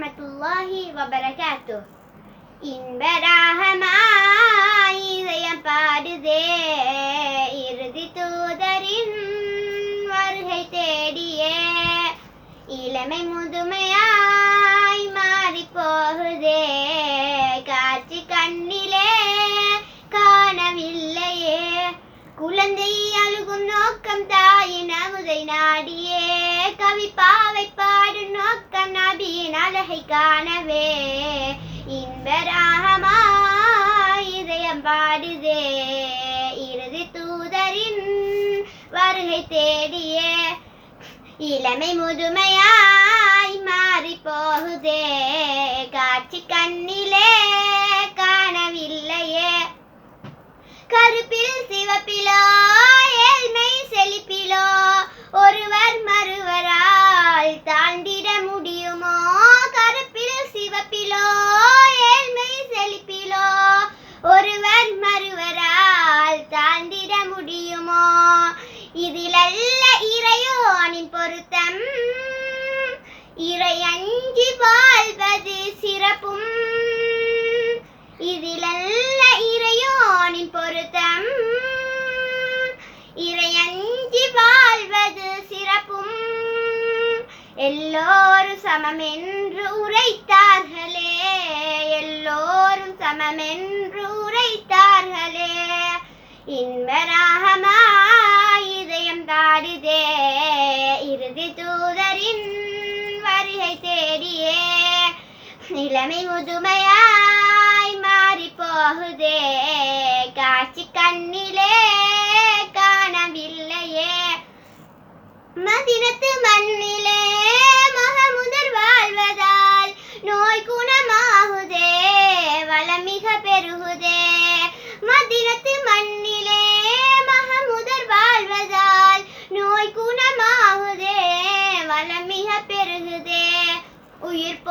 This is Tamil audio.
வரஹ்மத்துல்லாஹி வபரகாத்துஹ். இன்பராகமாய் இதயம் பாடுதே இறுதி தூதரின் வருகை தேடியே. இளமை முதுமையாய் மாறி போகுதே காட்சி கண்ணிலே காணவில்லையே. குழந்தை அழுகும் நோக்கம் தாயின் அமுதை நாடியே. கவி பாவை பாடும் நோக்கம் நபியின் அழகை காணவே. இன்பராகமாய் இதயம் பாடுதே இறுதி தூதரின் வருகை தேடியே. இளமை முதுமையாய் மாறி போகுதே காட்சி கண்ணிலே காணவில்லையே. கருப்பில் சிவப்பிலோ ஏழ்மை செழிப்பிலோ ஒருவர் மறுவரால் தாண்டிட முடியுமோ. கருப்பில் சிவப்பிலோ ஏழ்மை செழிப்பிலோ ஒருவர் மறுவரால் தாண்டிட முடியுமோ. இதிலல்ல இறையோனின் பொருத்தம் இறை அஞ்சி வாழ்வது சிறப்பும். இதிலல்ல இறையோனின் பொருத்தம் இறை அஞ்சி வாழ்வது சிறப்பும். எல்லோரும் சமமென்று உரைத்தார்களே எல்லோரும் சமமென்று உரைத்தார்களே. இன்பராகமாய் இதயம் தாடுதே இறுதி தூதரின் வருகை தேடியே. இளமை முதுமையாய் மாறி போகுதே காட்சி கண்ணிலே காணவில்லையே. மதினத்து மண்ணிலே மகமுதர் வாழ்வதால் நோய் குணமாகுதே வளம் மிக பெருகுதே. மதினத்து மண்ணிலே மகமுதர் வாழ்வதால் நோய் குணமாகுதே வளம் மிக பெருகுதே. உயிர்